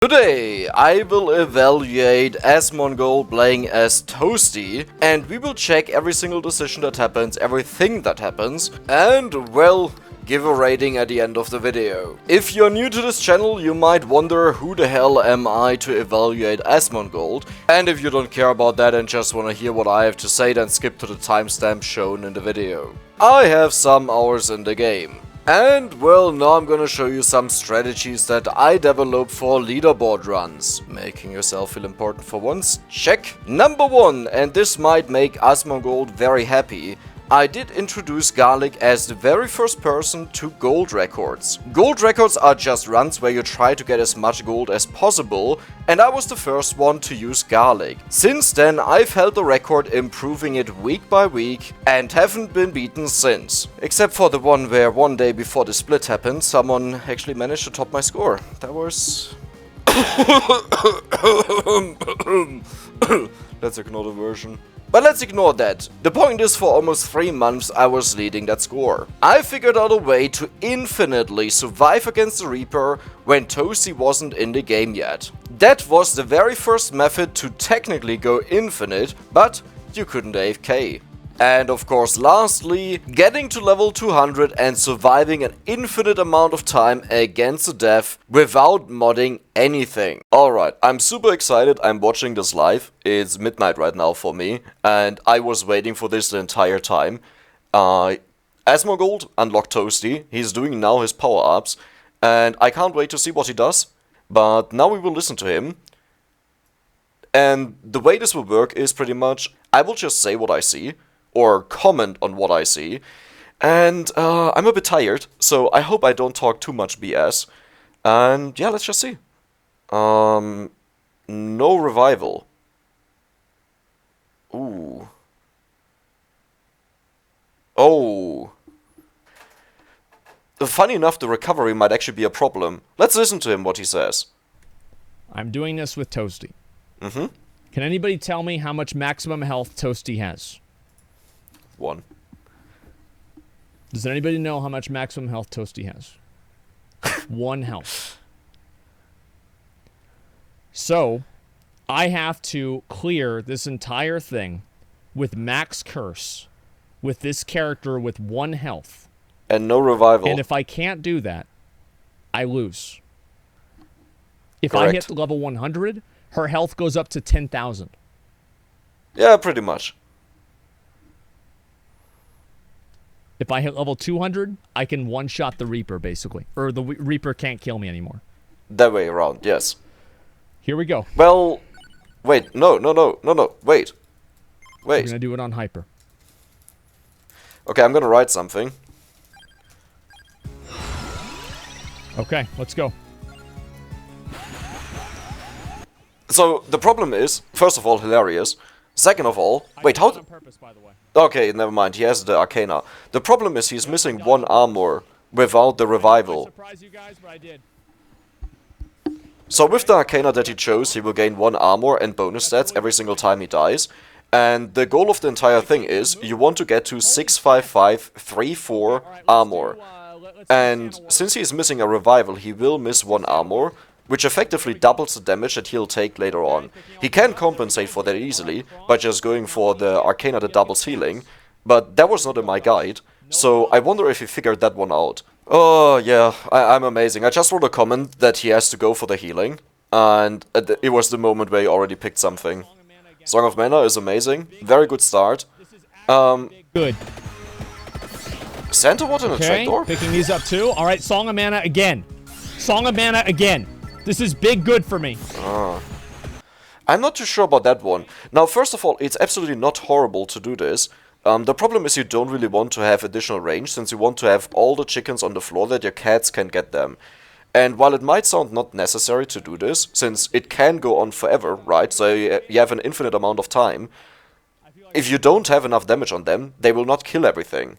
Today, I will evaluate Asmongold playing as Toastie, and we will check every single decision that happens, everything that happens, and, well, give a rating at the end of the video. If you're new to this channel, you might wonder who the hell am I to evaluate Asmongold, and if you don't care about that and just wanna hear what I have to say, then skip to the timestamp shown in the video. I have some hours in the game. And, well, now I'm gonna show you some strategies that I developed for leaderboard runs. Making yourself feel important for once? Check! Number 1, and this might make Asmongold very happy, I did introduce Garlic as the very first person to gold records. Gold records are just runs where you try to get as much gold as possible, and I was the first one to use Garlic. Since then, I've held the record, improving it week by week, and haven't been beaten since. Except for the one where one day before the split happened, someone actually managed to top my score. That was... Let's ignore the version. But let's ignore that. The point is, for almost 3 months I was leading that score. I figured out a way to infinitely survive against the Reaper when Toastie wasn't in the game yet. That was the very first method to technically go infinite, but you couldn't AFK. And of course, lastly, getting to level 200 and surviving an infinite amount of time against the death without modding anything. Alright, I'm super excited, I'm watching this live. It's midnight right now for me, and I was waiting for this the entire time. Asmongold unlocked Toastie, he's doing now his power-ups, and I can't wait to see what he does. But now we will listen to him. And the way this will work is pretty much, I will just say what I see, or comment on what I see, and I'm a bit tired, so I hope I don't talk too much BS, and yeah, let's just see. No revival. Ooh. Oh. Funny enough, the recovery might actually be a problem. Let's listen to him, what he says. I'm doing this with Toastie. Mm-hmm. Can anybody tell me how much maximum health Toastie has? 1. Does anybody know how much maximum health Toastie has? 1 health. So, I have to clear this entire thing with max curse, with this character with 1 health. And no revival. And if I can't do that, I lose. If Correct. I hit level 100, her health goes up to 10,000. Yeah, pretty much. If I hit level 200, I can one-shot the Reaper, basically. Or the Reaper can't kill me anymore. That way around, yes. Here we go. Well, wait, no, wait. We're going to do it on Hyper. Okay, I'm gonna write something. Okay, let's go. So, the problem is, first of all, hilarious. Second of all, wait, how... on purpose, by the way. Okay, never mind, he has the Arcana. The problem is he's missing 1 armor without the revival. Surprise you guys, but I did. So with the Arcana that he chose, he will gain 1 armor and bonus stats every single time he dies. And the goal of the entire thing is, you want to get to 65534 armor. And since he is missing a revival, he will miss 1 armor, which effectively doubles the damage that he'll take later on. He can compensate for that easily by just going for the Arcana that doubles healing, but that was not in my guide, so I wonder if he figured that one out. Oh yeah, I'm amazing. I just wrote a comment that he has to go for the healing, and it was the moment where he already picked something. Song of Mana is amazing, very good start. Good. Santa what in a trapdoor? Picking these up too. Alright, Song of Mana again. Song of Mana again. This is big good for me. I'm not too sure about that one. Now, first of all, it's absolutely not horrible to do this. The problem is you don't really want to have additional range, since you want to have all the chickens on the floor that your cats can get them. And while it might sound not necessary to do this, since it can go on forever, right? So you have an infinite amount of time. If you don't have enough damage on them, they will not kill everything.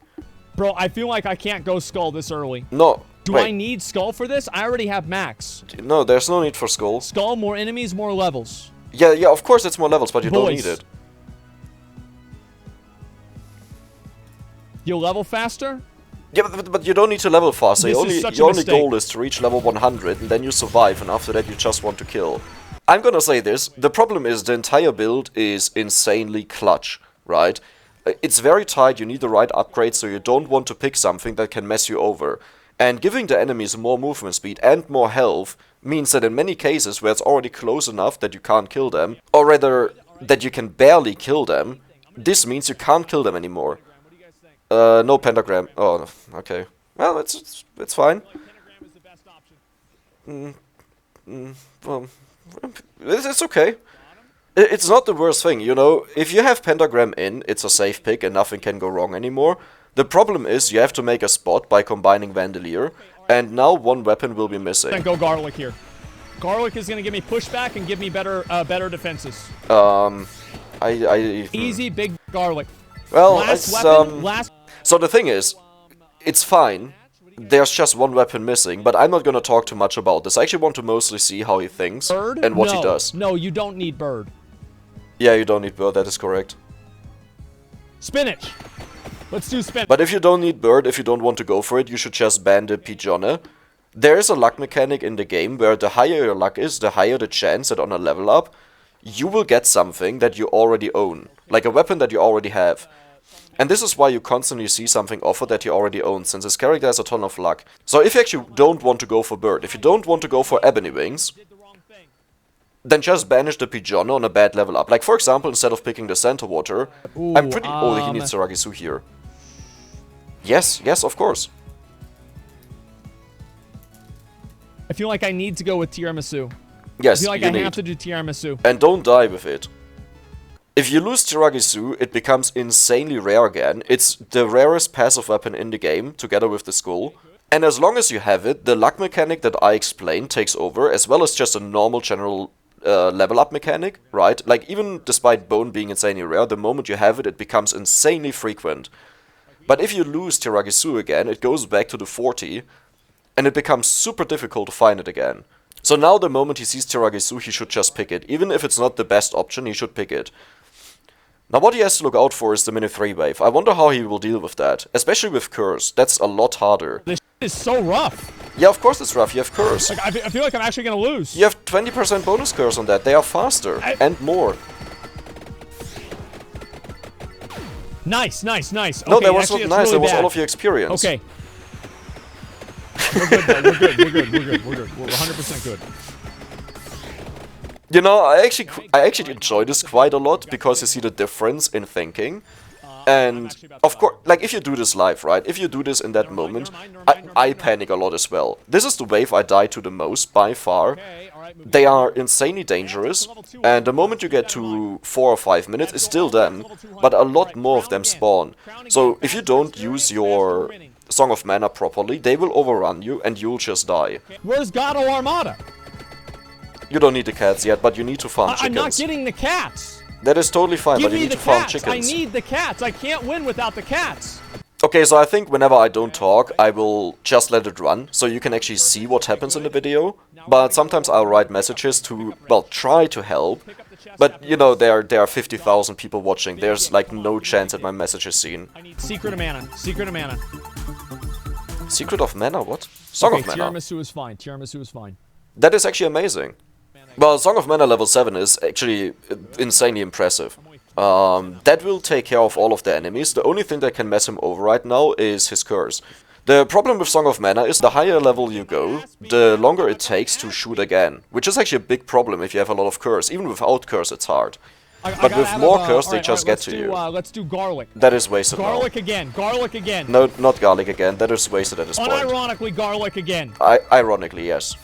Bro, I feel like I can't go Skull this early. No. Do wait. I need Skull for this? I already have max. No, there's no need for Skull. Skull, more enemies, more levels. Yeah, of course it's more levels, but you don't need it. You'll level faster? Yeah, but you don't need to level faster. This Your is only, such a your only mistake. goal is to reach level 100, and then you survive, and after that you just want to kill. I'm gonna say this, the problem is the entire build is insanely clutch, right? It's very tight, you need the right upgrade, so you don't want to pick something that can mess you over. And giving the enemies more movement speed and more health means that in many cases where it's already close enough that you can't kill them, or rather, that you can barely kill them, this means you can't kill them anymore. No pentagram. Oh, okay. Well, it's fine. Well, it's okay. It's not the worst thing, you know. If you have pentagram in, it's a safe pick and nothing can go wrong anymore. The problem is you have to make a spot by combining Vandalier, and now one weapon will be missing. Then go Garlic here. Garlic is gonna give me pushback and give me better defenses. Easy big Garlic. Well, Last it's weapon, last. So the thing is, it's fine. There's just one weapon missing, but I'm not gonna talk too much about this. I actually want to mostly see how he thinks Bird? and what no, he does. No, you don't need bird. Yeah, you don't need bird, that is correct. Spinach. Let's do spinach. But if you don't need bird, if you don't want to go for it, you should just ban the pigeonne. There is a luck mechanic in the game where the higher your luck is, the higher the chance that on a level up, you will get something that you already own. Like a weapon that you already have. And this is why you constantly see something offered that you already own, since this character has a ton of luck. So if you actually don't want to go for bird, if you don't want to go for ebony wings, then just banish the pigeonne on a bad level up. Like for example, instead of picking the center water, I'm pretty... Oh, he needs Saragisu here. Yes, yes, of course. I feel like I need to go with tiramisu. Yes, I feel like you I need. have to do tiramisu. And don't die with it. If you lose Tiragisu, it becomes insanely rare again. It's the rarest passive weapon in the game, together with the skull. And as long as you have it, the luck mechanic that I explained takes over, as well as just a normal general level up mechanic, right? Like, even despite Bone being insanely rare, the moment you have it, it becomes insanely frequent. But if you lose Tiragisu again, it goes back to the 40, and it becomes super difficult to find it again. So now the moment he sees Tiragisu, he should just pick it. Even if it's not the best option, he should pick it. Now what he has to look out for is the minute 3 wave. I wonder how he will deal with that. Especially with Curse. That's a lot harder. This is so rough. Yeah, of course it's rough. You have Curse. Like, I feel like I'm actually gonna lose. You have 20% bonus Curse on that. They are faster. And more. Nice, nice, nice. No, okay, that was actually, not nice. really That was bad. all of your experience. Okay. We're good, though. We're good. We're good. We're good. We're good. We're 100% good. You know, I actually enjoy this quite a lot because you see the difference in thinking. And, of course, like, if you do this live, right? If you do this in that moment, I panic a lot as well. This is the wave I die to the most, by far. They are insanely dangerous, and the moment you get to 4 or 5 minutes, it's still them, but a lot more of them spawn. So, if you don't use your Song of Mana properly, they will overrun you, and you'll just die. Where's Gato Armada? You don't need the cats yet, but you need to farm chickens. I'm not getting the cats. That is totally fine, Give but you me need the to farm cats. chickens. I need the cats. I can't win without the cats. Okay, so I think whenever I don't talk, I will just let it run, so you can actually see what happens in the video. But sometimes I'll write messages to, well, try to help. But, you know, there are 50,000 people watching. There's, like, no chance that my message is seen. Secret of Mana. Secret of Mana. Secret of Mana? What? Song of Mana. Tiramisu is fine. Tiramisu is fine. That is actually amazing. Well, Song of Mana level 7 is actually insanely impressive. That will take care of all of the enemies. The only thing that can mess him over right now is his curse. The problem with Song of Mana is the higher level you go, the longer it takes to shoot again. Which is actually a big problem if you have a lot of curse. Even without curse it's hard. But with more curse they just get to you. Let's do garlic. That is wasted now. Garlic again. Garlic again. No, not garlic again. That is wasted at this point. Unironically, garlic again. Ironically, yes.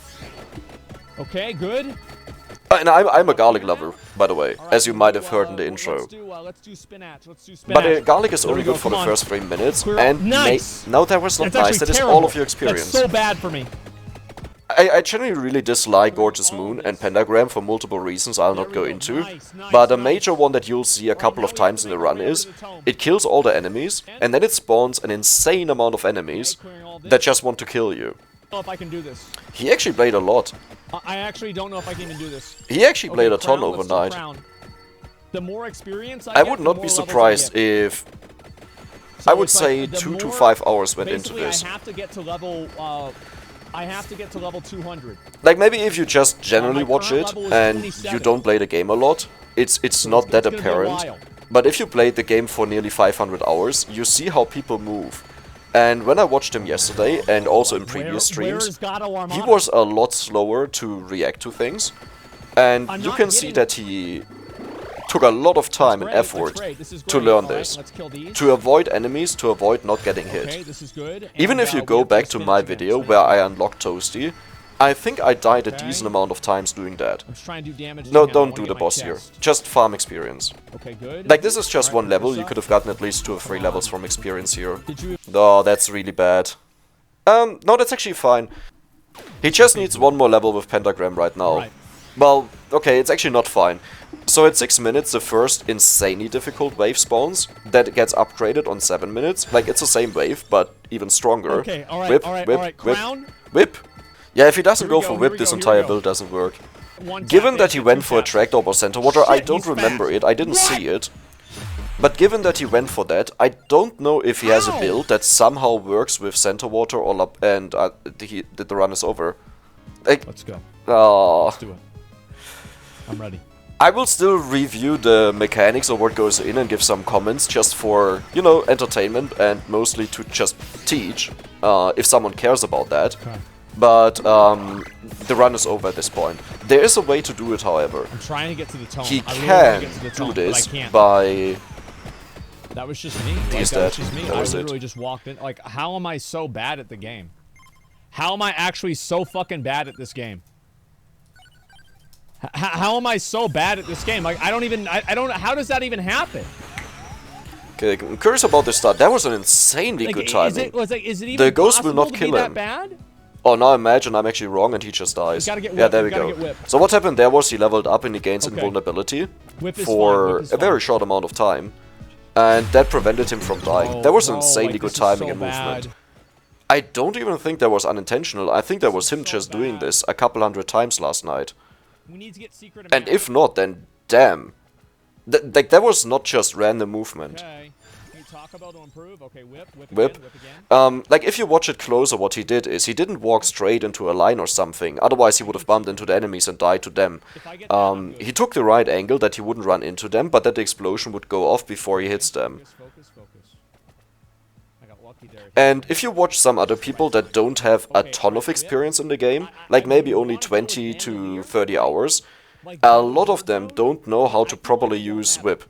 Okay, good. And I'm a garlic lover, by the way, as you might have heard in the intro. Let's do spinach. Let's do spinach. But garlic is only we go, good for the come first 3 minutes, Clear and nice. No, that was not That's nice. That is terrible. all of your experience. That's so bad for me. I generally really dislike Gorgeous Moon and Pentagram for multiple reasons I'll not go into. But a major one that you'll see a couple of times in the run is, it kills all the enemies, and then it spawns an insane amount of enemies that just want to kill you. I don't know if I can do this. He actually played a lot. I actually don't know if I can even do this. He actually played a ton Crown, let's do overnight. Crown. The more experience I get, would the not more be levels I surprised get. if So I would it's say like 2 to more- 5 hours went into basically, this. I have to get to level. I have to get to level 200. Like, maybe if you just generally my watch current it level is and 27. you don't play the game a lot, it's So not that it's gonna be a apparent. while. But if you played the game for nearly 500 hours, you see how people move. And when I watched him yesterday, and also in previous Where streams, is Gato Armada? he was a lot slower to react to things. And I'm you not can see getting- that he took a lot of time and Great, that's effort great, this is to great. learn All right, this. let's kill these. To avoid enemies, to avoid not getting hit. Okay, this is good. Even And, if you we go have back to spinach my again. video So where I unlocked Toastie, I think I died a Okay. decent amount of times doing that. I'm just trying to do damage. No, as I can. I don't wanna do get the my boss here. chest. Just farm experience. Okay, good. Like, this is just Alright, one pick level, this you up. could have gotten at least 2 or 3 levels from experience here. Did you? Oh, that's really bad. No, that's actually fine. He just needs one more level with Pentagram right now. Right. Well, okay, it's actually not fine. So at 6 minutes, the first insanely difficult wave spawns. That gets upgraded on 7 minutes. Like, it's the same wave, but even stronger. Okay, alright, Whip, alright, whip, alright. whip, Crown. whip. Yeah, if he doesn't Here we go go, for here we whip, this go, here we entire go. build doesn't work. One tap Given that in, he went two for a taps. Tractor or Center Water, I Shit, don't he's remember fast. it. I didn't What? see it. But given that he went for that, I don't know if he has a Ow! build that somehow works with Center Water or and the run is over. Like, Let's go. oh. Let's do it. I'm ready. I will still review the mechanics of what goes in and give some comments just for, you know, entertainment and mostly to just teach, if someone cares about that. Okay. But the run is over at this point. There is a way to do it, however. I'm trying to get to the tone. He I really wanna can get to the do tone, this but I can't. by... That was just me. Like, He's that was dead. just me. That I was it. literally just walked in. Like, how am I so bad at the game? How am I actually so fucking bad at this game? How am I so bad at this game? Like, I don't even. I don't. How does that even happen? Okay, I'm curious about the start. That was an insanely Like, good timing. is it even The ghost will possible not to kill be him. that bad? Oh, now imagine I'm actually wrong and he just dies. gotta get Yeah, whipped, there we we gotta go. get whipped. So what happened there was he leveled up and he gains Okay. invulnerability Whip is for fine, whip is a very fine. short amount of time. And that prevented him from dying. Oh, that was bro, insanely like, good this is timing so and movement. bad. I don't even think that was unintentional. I think that was him so just doing bad. this a couple hundred times last night. We need to get secret. And if not, then damn. Like, that was not just random movement. Okay. Can you talk about to improve? Okay, whip, whip, Whip. again, whip again. Like, if you watch it closer, what he did is he didn't walk straight into a line or something. Otherwise, he would have bumped into the enemies and died to them. If I get that, I'm good. He took the right angle that he wouldn't run into them, but that the explosion would go off before he hits them. Focus, focus, focus. I got lucky there. And if you watch some other people that don't have a ton of experience in the game, like maybe only 20 to 30 hours, a lot of them don't know how to properly use whip.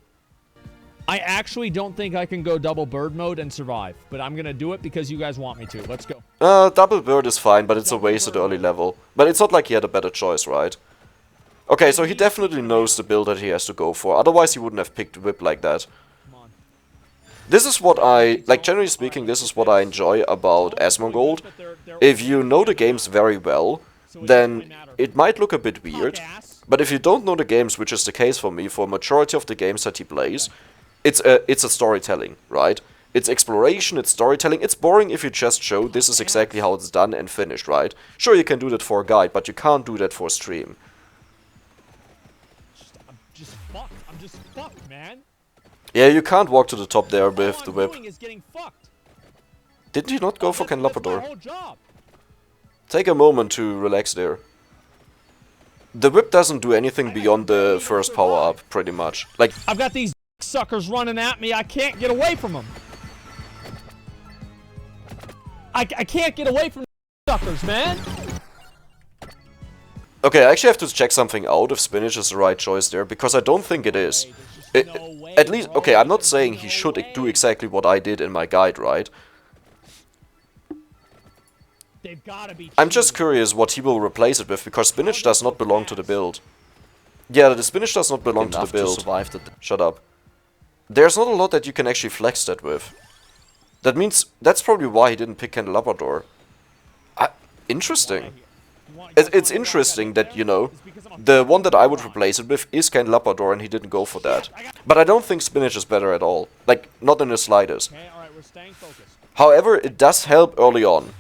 I actually don't think I can go double bird mode and survive, but I'm gonna do it because you guys want me to. Let's go. Double bird is fine, but it's a wasted early level. But it's not like he had a better choice, right? Okay, so he definitely knows the build that he has to go for, otherwise he wouldn't have picked whip like that. Come on. This is what like generally speaking, this is what I enjoy about Asmongold. If you know the games very well, then it might look a bit weird. But if you don't know the games, which is the case for me, for a majority of the games that he plays, it's a storytelling, right? It's exploration, it's storytelling. It's boring if you just show this is exactly how it's done and finished, right? Sure, you can do that for a guide, but you can't do that for a stream. I'm just fucked. I'm just fucked, man. Yeah, you can't walk to the top there with All the I'm whip. doing is getting fucked. Didn't he not go for That's my Candelabrador? whole job. Take a moment to relax there. The whip doesn't do anything beyond the first power up, pretty much. Like, I've got these suckers running at me. I can't get away from them. I can't get away from suckers, man. okay, I actually have to check something out if spinach is the right choice there, because I don't think it is. There's just no way, At least, bro. okay, I'm not There's saying no he should way. do exactly what I did in my guide, right? They've gotta be I'm just cheating. curious what he will replace it with, because spinach does not belong to the build. Yeah, the spinach does not belong to the build. Shut up. There's not a lot that you can actually flex that with. That means, that's probably why he didn't pick Candelabrador. Interesting. It's interesting that, you know, the one that I would replace it with is Candelabrador and he didn't go for that. But I don't think spinach is better at all. Like, not in the slightest. Okay, alright, we're staying focused. However, it does help early on.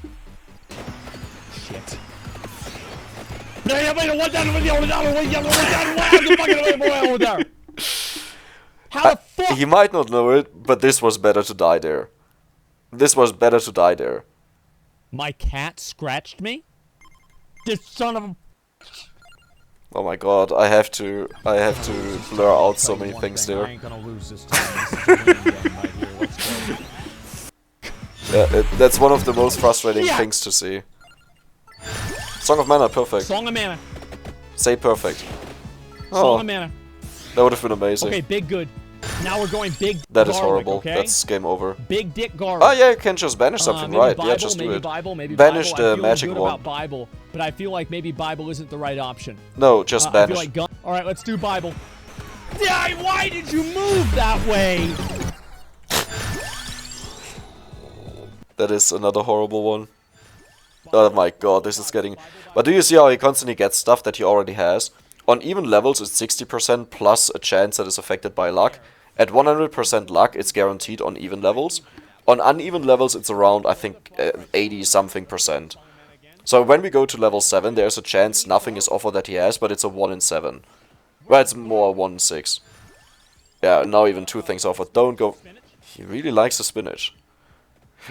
Shit. How the fuck? He might not know it, but this was better to die there. This was better to die there. My cat scratched me? This son of a... Oh my god, I have to blur out so many things there. I ain't gonna lose this time. This is a winning game right here. Let's go. Yeah, that's one of the most frustrating things to see. Song of Mana, perfect. Song of Mana. Say perfect. Song of Mana. That would have been amazing. Okay, big good. Now we're going big That is garlic, horrible. okay? That's game over. Big dick garlic. Oh yeah, you can just banish something, maybe right? Bible, Yeah, just do maybe it. Bible, maybe Banish Bible. the magic good one. About Bible, but I feel like maybe Bible isn't the right option. No, just I banish. feel like gun. All right, let's do Bible. Yeah, why did you move that way? That is another horrible one. Oh my god, this is getting... But do you see how he constantly gets stuff that he already has? On even levels it's 60% plus a chance that is affected by luck. At 100% luck it's guaranteed on even levels. On uneven levels it's around, I think, 80 something percent. So when we go to level 7 there's a chance nothing is offered that he has, but it's a 1 in 7. Well, it's more 1 in 6. Yeah, now even 2 things offered. Don't go... He really likes the spinach.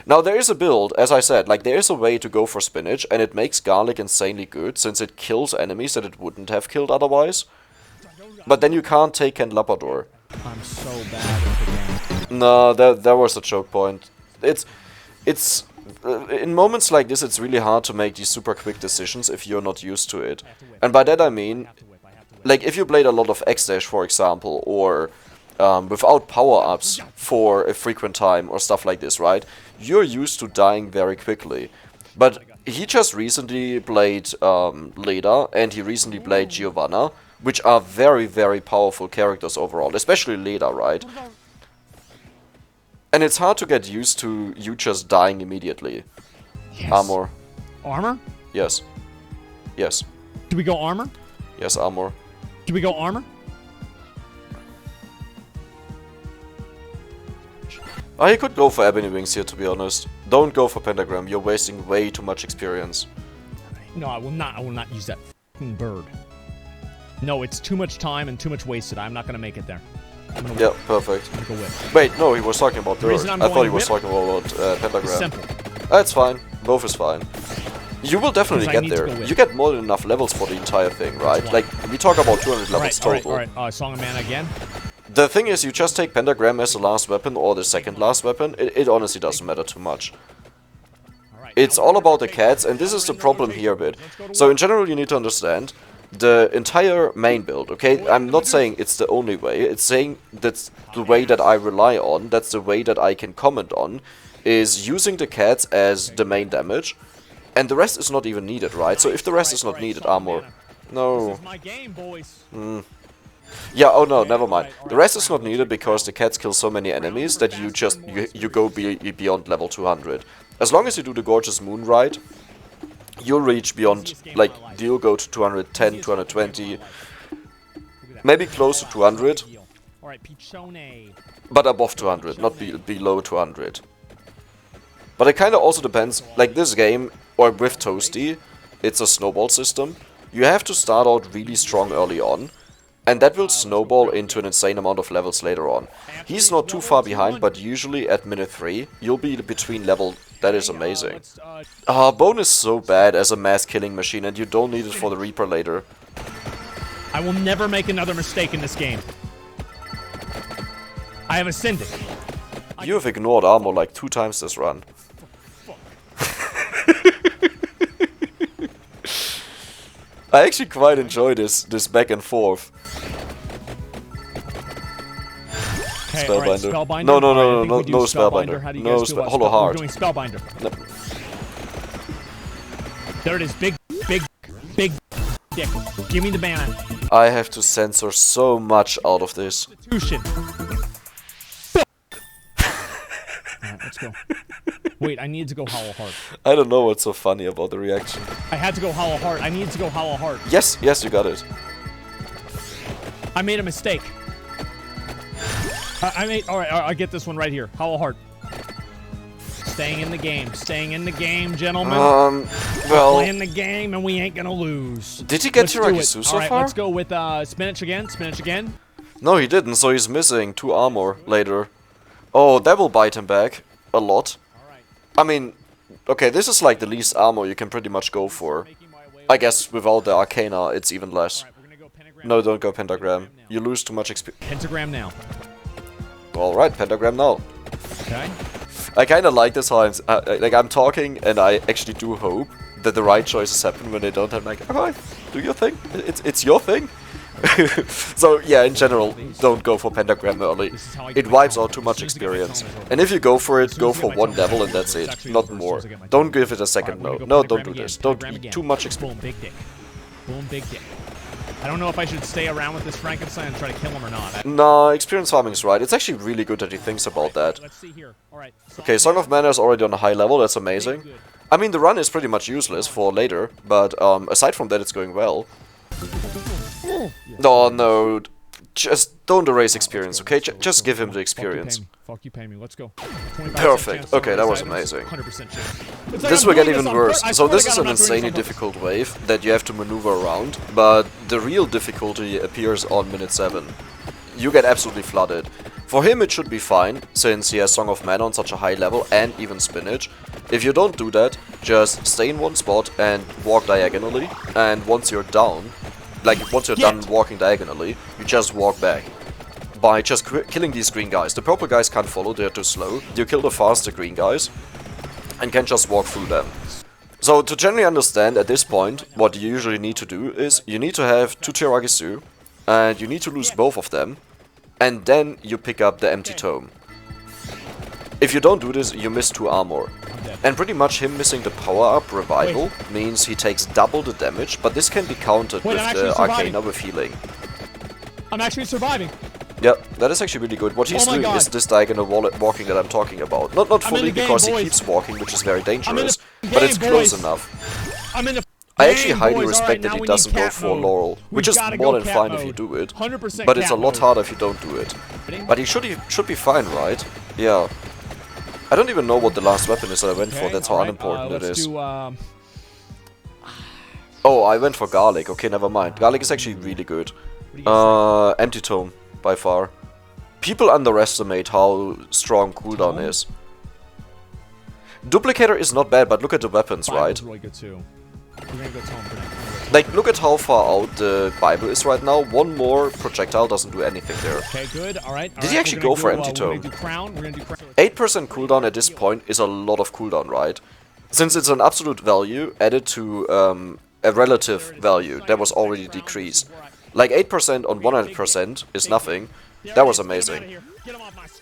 Now there is a build, as I said, like there is a way to go for spinach, and it makes garlic insanely good, since it kills enemies that it wouldn't have killed otherwise. But then you can't take Labrador. I'm so bad at the game. No, that was a choke point. It's in moments like this it's really hard to make these super quick decisions if you're not used to it. And by that I mean, like if you played a lot of X-Dash for example, or without power-ups for a frequent time or stuff like this, right? You're used to dying very quickly. But he just recently played Leda, and he recently played Giovanna, which are very, very powerful characters overall, especially Leda, right? And it's hard to get used to you just dying immediately. Yes. Armor. Armor? Yes. Yes. Do we go armor? Yes, armor. Do we go armor? Oh, he could go for Ebony Wings here, to be honest. Don't go for Pentagram, you're wasting way too much experience. No, I will not. I will not use that f***ing bird. No, it's too much time and too much wasted. I'm not gonna make it there. I'm gonna Yeah, whip. perfect. I'm gonna go whip. Wait, no, he was talking about The reason dirt. I'm I thought he going was whip talking about Pentagram. Simple. That's fine. Both is fine. You will definitely Because I get need to there. go whip. You get more than enough levels for the entire thing, right? why. Like, we talk about 200 levels total. Alright. Song of Mana again. The thing is, you just take Pentagram as the last weapon or the second last weapon. It honestly doesn't matter too much. It's all about the cats, and this is the problem here a bit. So in general, you need to understand the entire main build, okay? I'm not saying it's the only way. It's saying that's the way that I rely on, that's the way that I can comment on, is using the cats as the main damage. And the rest is not even needed, right? So if the rest is not needed, armor... No. This is my game, boys. Yeah, oh no, never mind. The rest is not needed because the cats kill so many enemies that you go beyond level 200. As long as you do the Gorgeous Moon right, you'll reach beyond, like, you'll go to 210, 220, maybe close to 200, Alright, Pichone. but above 200, not below 200. But it kinda also depends, like this game, or with Toastie, it's a snowball system. You have to start out really strong early on, and that will snowball into an insane amount of levels later on. He's not too far behind, but usually at minute 3, you'll be between level... That is amazing. Bone is so bad as a mass killing machine, and you don't need it for the Reaper later. I will never make another mistake in this game. I have ascended. You have ignored armor like 2 times this run. I actually quite enjoy this back and forth. Okay, Spellbinder. Spellbinder. No, Alright, I think we do Spellbinder. How do you No guys feel about Hollow Heart. We're doing Spellbinder. No. There it is. Big dick. Give me the banner. I have to censor so much out of this. Constitution. Alright, let's go. Wait, I needed to go Hollow Heart. I don't know what's so funny about the reaction. I had to go Hollow Heart. I needed to go Hollow Heart. Yes, you got it. I made a mistake. Alright, I get this one right here. Hollow Heart. Staying in the game, gentlemen. Well... Playing the game, and we ain't gonna lose. Did he get Let's do Tirakisu it. so Alright, far? let's go with spinach again. No, he didn't, so he's missing 2 armor later. Oh, that will bite him back. A lot. I mean, okay, this is like the least armor you can pretty much go for. I guess without the Arcana, it's even less. No, don't go Pentagram. You lose too much experience. Pentagram now. Alright, Pentagram now. Okay. I kinda like this how I'm talking, and I actually do hope that the right choices happen when they don't have like, alright, do your thing. It's your thing. So yeah, in general, don't go for Pentagram early. It wipes out too much experience. And if you go for it, go for one level and that's it, not more. Don't give it a second no. No, don't do this. Don't eat too much experience. Boom, big dick. Boom, big dick. I don't know if I should stay around with this Frankenstein and try to kill him or not. Nah, experience farming is right. It's actually really good that he thinks about that. Let's see here. Alright. Okay, Song of Mana is already on a high level, that's amazing. I mean, the run is pretty much useless for later, but aside from that, it's going well. Oh no, just don't erase experience, okay? Just give him the experience. Fuck you, pay me. Let's go. Perfect. Okay, that was amazing. 100% chance. This will get even worse. So this is an insanely difficult wave that you have to maneuver around, but the real difficulty appears on minute 7. You get absolutely flooded. For him it should be fine, since he has Song of Mana on such a high level and even Spinach. If you don't do that, just stay in one spot and walk diagonally, and once you're down, like once you're done walking diagonally, you just walk back. By just killing these green guys. The purple guys can't follow, they're too slow. You kill the faster green guys, and can just walk through them. So to generally understand at this point, what you usually need to do is, you need to have 2 Tiragisu, and you need to lose both of them, and then you pick up the empty tome. If you don't do this, you miss 2 armor. And pretty much him missing the power-up revival means he takes double the damage, but this can be countered with the Arcana with healing. I'm actually surviving. Yeah, that is actually really good. What he's doing is this diagonal walking that I'm talking about. Not fully, because he keeps walking, which is very dangerous, but it's close enough. I actually highly respect that he doesn't go for Laurel, which is more than fine if you do it, but it's a lot harder if you don't do it. But he should be fine, right? Yeah. I don't even know what the last weapon is that I went for, that's how unimportant it is. Oh, I went for Garlic, okay, never mind. Garlic is actually really good. Empty Tome, by far. People underestimate how strong cooldown is. Duplicator is not bad, but look at the weapons, right? Like, look at how far out the Bible is right now. One more projectile doesn't do anything there. Okay, good. Alright. Did he actually go for Empty Tome? 8% cooldown at this point is a lot of cooldown, right? Since it's an absolute value added to a relative value that was already decreased. Like 8% on 100% is nothing. That was amazing.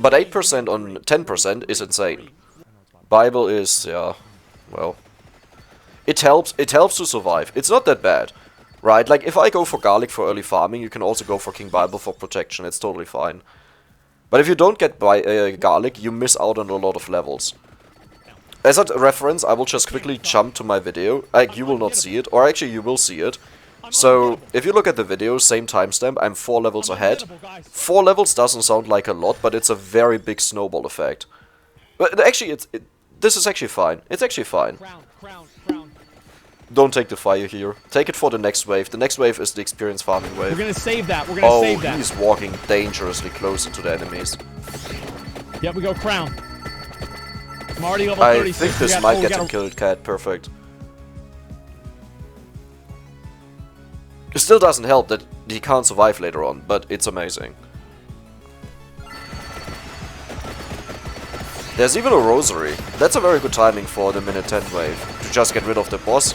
But 8% on 10% is insane. Bible is, yeah, well... It helps to survive. It's not that bad, right? Like, if I go for Garlic for early farming, you can also go for King Bible for protection. It's totally fine. But if you don't get Garlic, you miss out on a lot of levels. As a reference, I will just quickly jump to my video. Like, you will not see it, or actually you will see it. So, if you look at the video, same timestamp, I'm 4 levels ahead. 4 levels doesn't sound like a lot, but it's a very big snowball effect. But actually, this is actually fine. It's actually fine. Don't take the fire here. Take it for the next wave. The next wave is the experience farming wave. We're gonna save that. We're gonna save that. Oh, he's walking dangerously closer to the enemies. Yep, we go crown. I'm already level 36. I think this might get him killed, Cat. Perfect. It still doesn't help that he can't survive later on, but it's amazing. There's even a rosary. That's a very good timing for the minute 10 wave. To just get rid of the boss.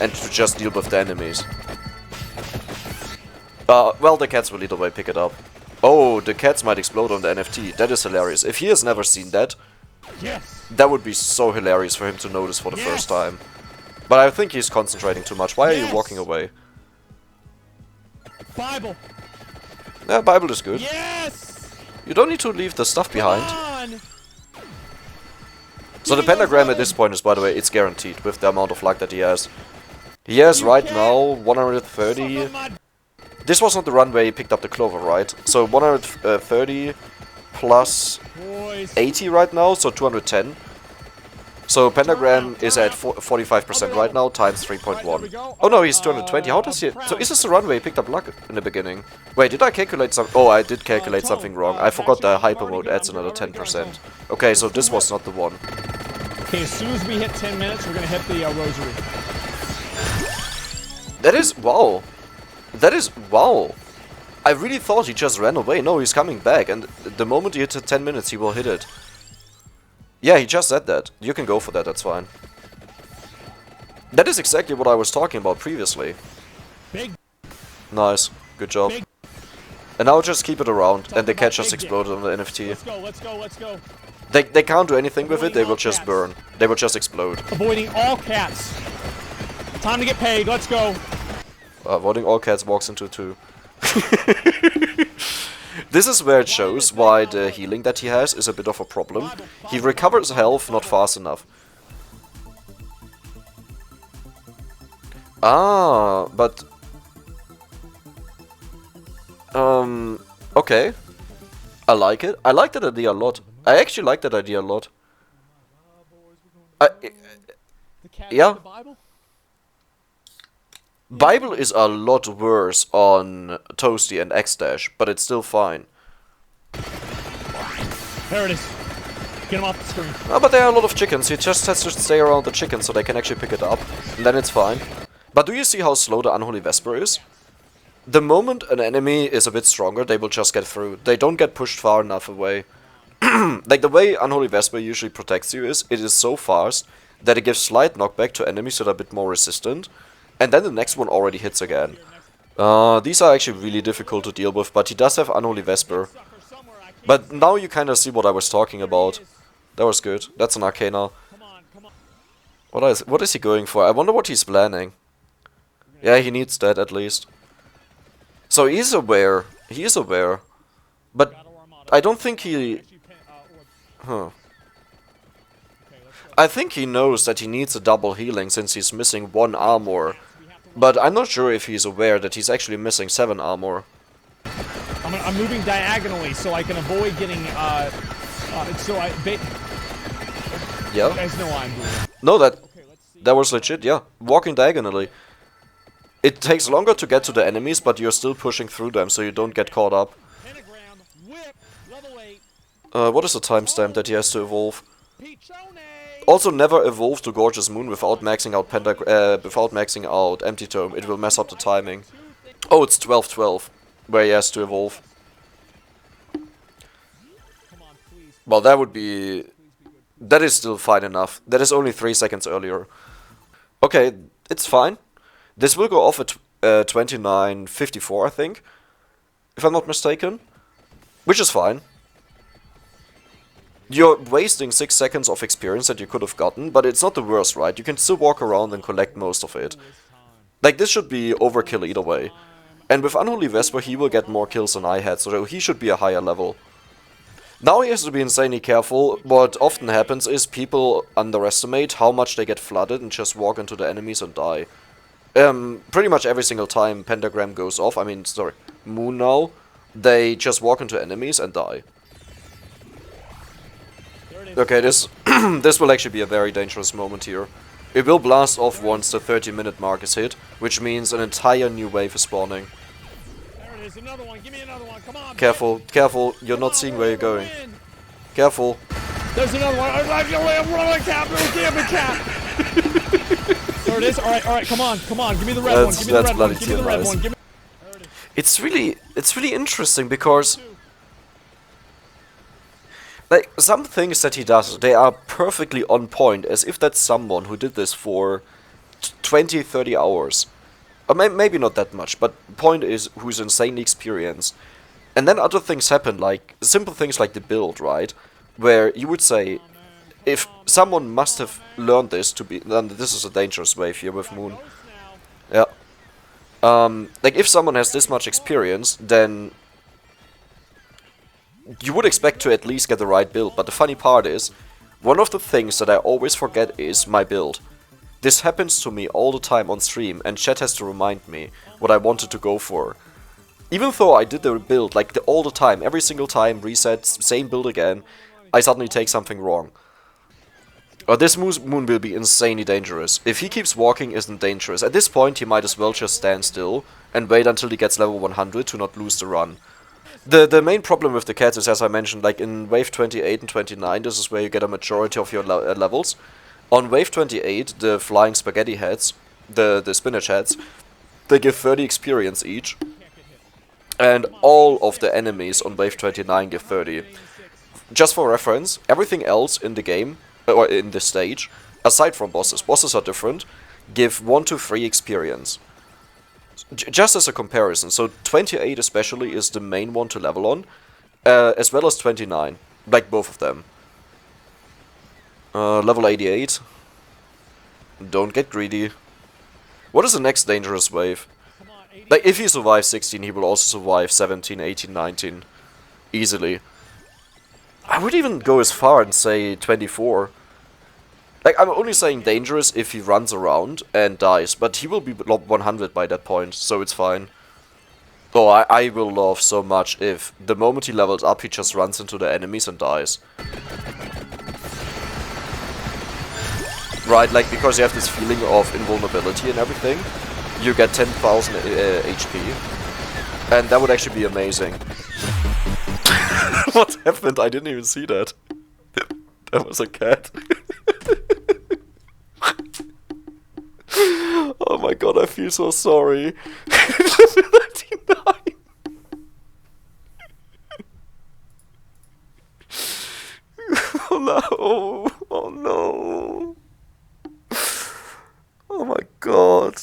And to just deal with the enemies. Well, the cats will either way pick it up. Oh, the cats might explode on the NFT. That is hilarious. If he has never seen that, that would be so hilarious for him to notice for the first time. But I think he's concentrating too much. Why are you walking away? Bible. Yeah, Bible is good. Yes. You don't need to leave the stuff behind. So the pentagram at this point is, by the way, it's guaranteed with the amount of luck that he has. He has right now 130. This was not the run where he picked up the clover, right? So 130 plus 80 right now, so 210. So Pentagram is at 45% right now, times 3.1. Oh no, he's 220. How does he... So is this the runway he picked up luck in the beginning? Wait, did I calculate some... Oh, I did calculate something wrong. I forgot the hyper mode adds another 10%. Okay, so this was not the one. Okay, as soon as we hit 10 minutes, we're gonna hit the rosary. That is... Wow. That is... Wow. I really thought he just ran away. No, he's coming back, and the moment he hits 10 minutes, he will hit it. Yeah, he just said that. You can go for that, that's fine. That is exactly what I was talking about previously. Big. Nice. Good job. Big. And now just keep it around, and the cat just exploded on the NFT. Let's go, let's go, let's go. They can't do anything with it, they will just burn. They will just explode. Avoiding all cats. Time to get paid, let's go. Avoiding all cats walks into 2. This is where it shows why the healing that he has is a bit of a problem. He recovers health not fast enough. Ah, but... Okay. I like it. I like that idea a lot. I actually like that idea a lot. Yeah. Bible is a lot worse on Toastie and X-Dash, but it's still fine. There it is. Get him off the screen. Oh, but there are a lot of chickens. He just has to stay around the chickens so they can actually pick it up. And then it's fine. But do you see how slow the Unholy Vesper is? The moment an enemy is a bit stronger, they will just get through. They don't get pushed far enough away. Like the way Unholy Vesper usually protects you is, it is so fast that it gives slight knockback to enemies that are a bit more resistant. And then the next one already hits again. These are actually really difficult to deal with, but he does have Unholy Vesper. But now you kind of see what I was talking about. That was good. That's an Arcana. What is he going for? I wonder what he's planning. Yeah, he needs that at least. So he's aware. He is aware. But I don't think he... Huh. I think he knows that he needs a double healing since he's missing 1 armor. But I'm not sure if he's aware that he's actually missing 7 armor. I'm moving diagonally so I can avoid getting, Yeah? You guys know I'm doing. No, that was legit, yeah. Walking diagonally. It takes longer to get to the enemies, but you're still pushing through them so you don't get caught up. What is the timestamp that he has to evolve? Also, never evolve to Gorgeous Moon without maxing out Empty Tome. It will mess up the timing. Oh, it's 12:12 where he has to evolve. Well, that would be... That is still fine enough. That is only 3 seconds earlier. Okay, it's fine. This will go off at 29:54, I think. If I'm not mistaken. Which is fine. You're wasting 6 seconds of experience that you could have gotten, but it's not the worst, right? You can still walk around and collect most of it. Like, this should be overkill either way. And with Unholy Vesper, he will get more kills than I had, so he should be a higher level. Now he has to be insanely careful. What often happens is people underestimate how much they get flooded and just walk into the enemies and die. Pretty much every single time Pentagram goes off, Moon now, they just walk into enemies and die. Okay, this this will actually be a very dangerous moment here. It will blast off once the 30-minute mark is hit, which means an entire new wave is spawning. There it is, another one. Give me another one. Come on. Careful, careful. You're not seeing where you're going. Careful. There's another one. I'm running cap. Damn the cap. There it is. All right. Come on. Give me the red one. Give me the red one. Give me the red one. Give me... It's really interesting because... Like, some things that he does, they are perfectly on point, as if that's someone who did this for 20, 30 hours. Or maybe not that much, but the point is, who's insanely experienced. And then other things happen, like, simple things like the build, right? Where you would say, if someone must have learned this to be... Then this is a dangerous wave here with Moon. Yeah. Like, if someone has this much experience, then... you would expect to at least get the right build, but the funny part is, one of the things that I always forget is my build. This happens to me all the time on stream, and chat has to remind me what I wanted to go for. Even though I did the build, like, all the time, every single time, resets, same build again, I suddenly take something wrong. This moon will be insanely dangerous. If he keeps walking, isn't dangerous. At this point, he might as well just stand still and wait until he gets level 100 to not lose the run. The main problem with the cats is, as I mentioned, like in wave 28 and 29, this is where you get a majority of your levels. On wave 28, the flying spaghetti heads, the spinach heads, they give 30 experience each. And all of the enemies on wave 29 give 30. Just for reference, everything else in the game, or in this stage, aside from bosses are different, give 1 to 3 experience. Just as a comparison, so 28 especially is the main one to level on, as well as 29, like both of them. Level 88. Don't get greedy. What is the next dangerous wave? Like, if he survives 16, he will also survive 17, 18, 19. Easily. I would even go as far and say 24. Like, I'm only saying dangerous if he runs around and dies, but he will be 100 by that point, so it's fine. Oh, I will love so much if the moment he levels up, he just runs into the enemies and dies. Right, like, because you have this feeling of invulnerability and everything, you get 10,000 HP, and that would actually be amazing. What happened? I didn't even see that. That was a cat. Oh my god, I feel so sorry. 99. Oh no. Oh no. Oh my god.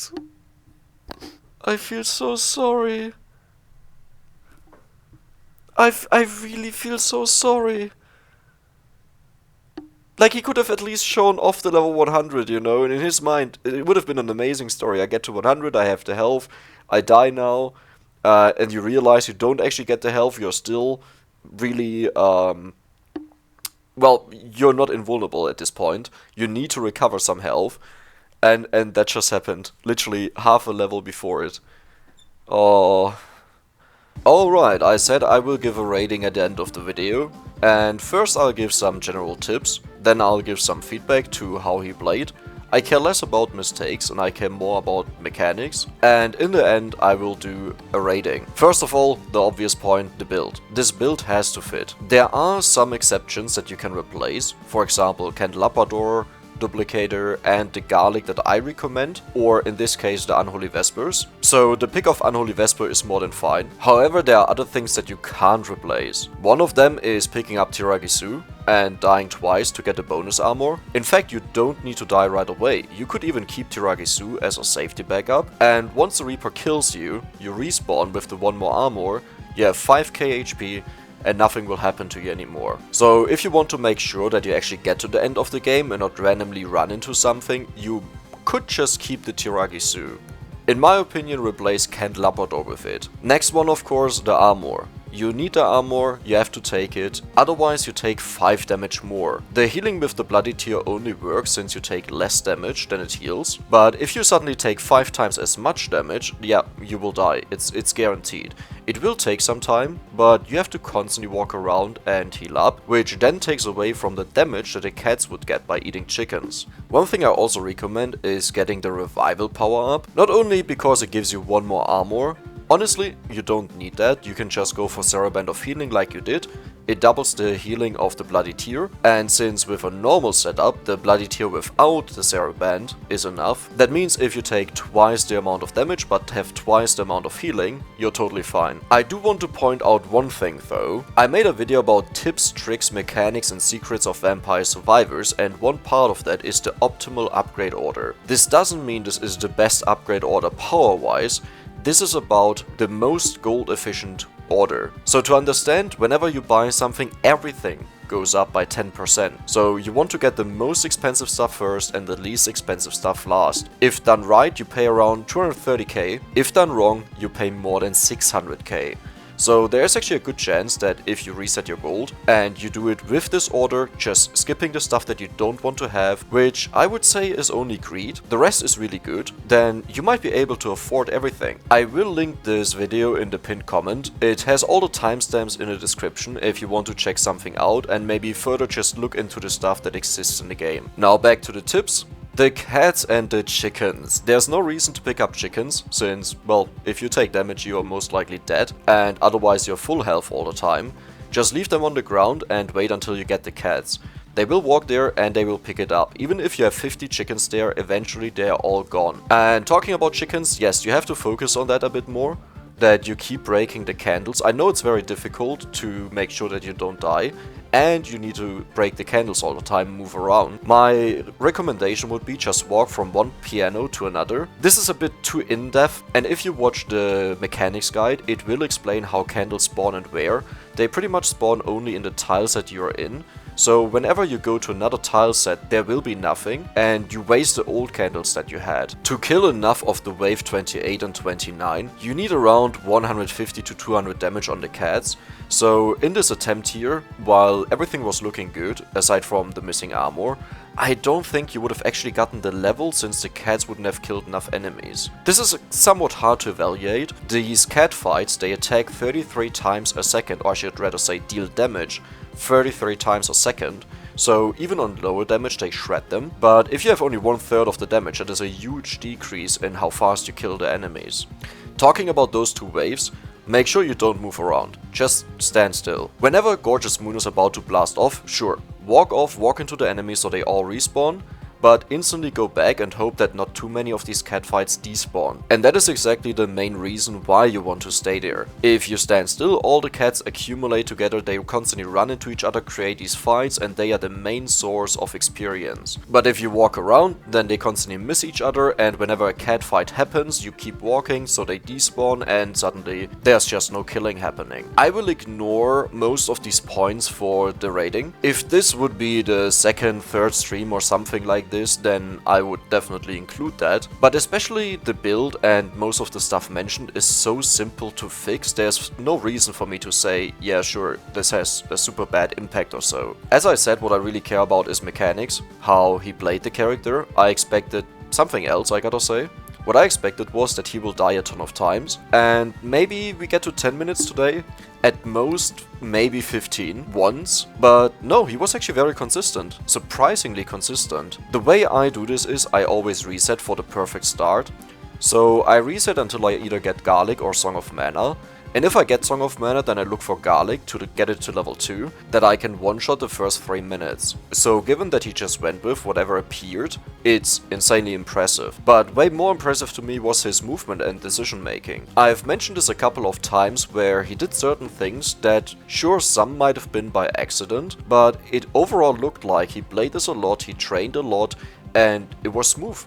I feel so sorry. I really feel so sorry. Like, he could have at least shown off the level 100, you know, and in his mind, it would have been an amazing story. I get to 100, I have the health, I die now, and you realize you don't actually get the health, you're still really, well, you're not invulnerable at this point. You need to recover some health, and that just happened, literally half a level before it. Oh. Alright, I said I will give a rating at the end of the video, and first I'll give some general tips, then I'll give some feedback to how he played. I care less about mistakes and I care more about mechanics, and in the end I will do a rating. First of all, the obvious point, the build. This build has to fit. There are some exceptions that you can replace, for example Candelabrador, Duplicator and the Garlic that I recommend, or in this case the Unholy Vespers. So the pick of Unholy Vesper is more than fine. However, there are other things that you can't replace. One of them is picking up Tiragisu and dying twice to get the bonus armor. In fact, you don't need to die right away. You could even keep Tiragisu as a safety backup, and once the Reaper kills you, you respawn with the 1 more armor, you have 5k HP, and nothing will happen to you anymore. So if you want to make sure that you actually get to the end of the game and not randomly run into something, you could just keep the Tiragisu. In my opinion, replace Candelabrador with it. Next one, of course, the armor. You need the armor, you have to take it, otherwise you take 5 damage more. The healing with the Bloody Tear only works since you take less damage than it heals, but if you suddenly take 5 times as much damage, yeah, you will die, it's guaranteed. It will take some time, but you have to constantly walk around and heal up, which then takes away from the damage that the cats would get by eating chickens. One thing I also recommend is getting the revival power up, not only because it gives you 1 more armor. Honestly, you don't need that, you can just go for Saraband of Healing like you did. It doubles the healing of the Bloody Tear, and since with a normal setup, the Bloody Tear without the Saraband is enough, that means if you take twice the amount of damage but have twice the amount of healing, you're totally fine. I do want to point out one thing though. I made a video about tips, tricks, mechanics and secrets of Vampire Survivors, and one part of that is the optimal upgrade order. This doesn't mean this is the best upgrade order power-wise. This is about the most gold efficient order. So to understand, whenever you buy something, everything goes up by 10%. So you want to get the most expensive stuff first and the least expensive stuff last. If done right, you pay around 230k. If done wrong, you pay more than 600k. So there's actually a good chance that if you reset your gold and you do it with this order, just skipping the stuff that you don't want to have, which I would say is only greed, the rest is really good, then you might be able to afford everything. I will link this video in the pinned comment. It has all the timestamps in the description if you want to check something out and maybe further just look into the stuff that exists in the game. Now back to the tips. The cats and the chickens. There's no reason to pick up chickens, since, well, if you take damage you are most likely dead, and otherwise you're full health all the time. Just leave them on the ground and wait until you get the cats. They will walk there and they will pick it up. Even if you have 50 chickens there, eventually they are all gone. And talking about chickens, yes, you have to focus on that a bit more. That you keep breaking the candles. I know it's very difficult to make sure that you don't die, and you need to break the candles all the time, move around. My recommendation would be just walk from one piano to another. This is a bit too in-depth, and if you watch the mechanics guide, it will explain how candles spawn and where. They pretty much spawn only in the tiles that you're in. So whenever you go to another tile set, there will be nothing, and you waste the old candles that you had. To kill enough of the wave 28 and 29, you need around 150 to 200 damage on the cats. So in this attempt here, while everything was looking good, aside from the missing armor, I don't think you would have actually gotten the level since the cats wouldn't have killed enough enemies. This is somewhat hard to evaluate. These cat fights, they attack 33 times a second, or I should rather say deal damage 33 times a second. So even on lower damage they shred them, but if you have only 1/3 of the damage, that is a huge decrease in how fast you kill the enemies. Talking about those two waves, make sure you don't move around, just stand still. Whenever Gorgeous Moon is about to blast off, sure, walk into the enemies so they all respawn, but instantly go back and hope that not too many of these catfights despawn. And that is exactly the main reason why you want to stay there. If you stand still, all the cats accumulate together, they constantly run into each other, create these fights, and they are the main source of experience. But if you walk around, then they constantly miss each other, and whenever a cat fight happens, you keep walking so they despawn, and suddenly there's just no killing happening. I will ignore most of these points for the rating. If this would be the second, third stream or something like this, then I would definitely include that. But especially the build and most of the stuff mentioned is so simple to fix, there's no reason for me to say, yeah sure, this has a super bad impact or so. As I said, what I really care about is mechanics, how he played the character. I expected something else, I gotta say. What I expected was that he will die a ton of times, and maybe we get to 10 minutes today. At most, maybe 15 once, but no, he was actually very consistent, surprisingly consistent. The way I do this is I always reset for the perfect start. So I reset until I either get Garlic or Song of Mana. And if I get Song of Mana, then I look for Garlic to get it to level 2, that I can one-shot the first 3 minutes. So given that he just went with whatever appeared, it's insanely impressive. But way more impressive to me was his movement and decision making. I've mentioned this a couple of times where he did certain things that, sure, some might have been by accident, but it overall looked like he played this a lot, he trained a lot, and it was smooth.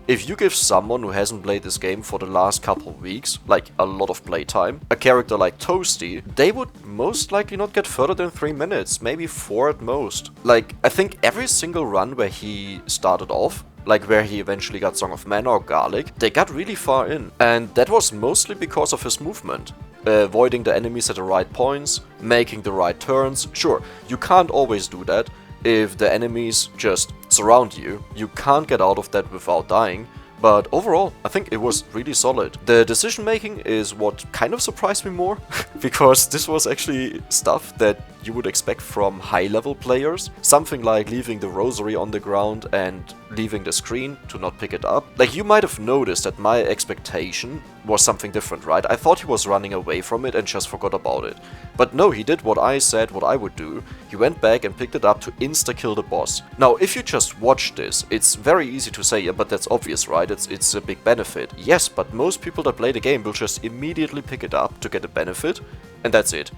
If you give someone who hasn't played this game for the last couple of weeks, like a lot of playtime, a character like Toastie, they would most likely not get further than 3 minutes, maybe 4 at most. Like, I think every single run where he started off, like where he eventually got Song of Mana or Garlic, they got really far in. And that was mostly because of his movement. Avoiding the enemies at the right points, making the right turns. Sure, you can't always do that. If the enemies just surround you, you can't get out of that without dying. But overall, I think it was really solid. The decision making is what kind of surprised me more, because this was actually stuff that you would expect from high level players. Something like leaving the rosary on the ground and leaving the screen to not pick it up. Like, you might have noticed that my expectation was something different, right? I thought he was running away from it and just forgot about it. But no, he did what I said what I would do. He went back and picked it up to insta-kill the boss. Now, if you just watch this, it's very easy to say, yeah, but that's obvious, right? It's a big benefit. Yes, but most people that play the game will just immediately pick it up to get a benefit, and that's it.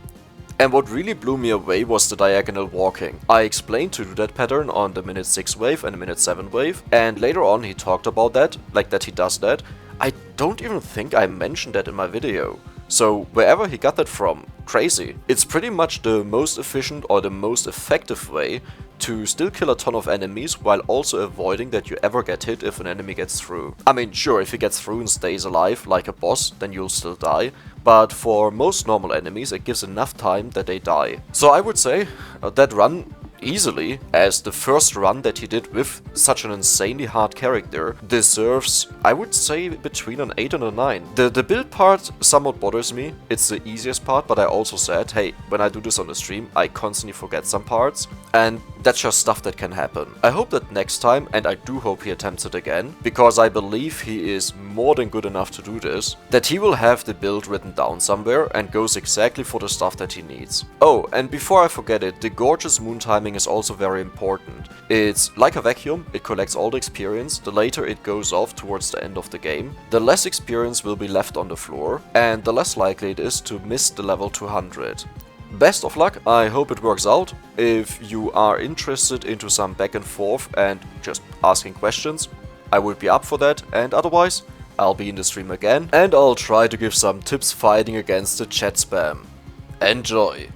And what really blew me away was the diagonal walking. I explained to do that pattern on the minute 6 wave and the minute 7 wave, and later on he talked about that, like that he does that. I don't even think I mentioned that in my video. So wherever he got that from, crazy. It's pretty much the most efficient or the most effective way to still kill a ton of enemies while also avoiding that you ever get hit if an enemy gets through. I mean, sure, if he gets through and stays alive like a boss, then you'll still die, but for most normal enemies it gives enough time that they die. So I would say that run easily, as the first run that he did with such an insanely hard character, deserves, I would say, between an 8 and a 9. The build part somewhat bothers me. It's the easiest part, but I also said, hey, when I do this on the stream, I constantly forget some parts, and that's just stuff that can happen. I hope that next time, and I do hope he attempts it again, because I believe he is more than good enough to do this, that he will have the build written down somewhere and goes exactly for the stuff that he needs. Oh, and before I forget it, the gorgeous moon timing is also very important. It's like a vacuum, it collects all the experience. The later it goes off towards the end of the game, the less experience will be left on the floor, and the less likely it is to miss the level 200. Best of luck, I hope it works out. If you are interested into some back and forth and just asking questions, I would be up for that, and otherwise, I'll be in the stream again, and I'll try to give some tips fighting against the chat spam. Enjoy!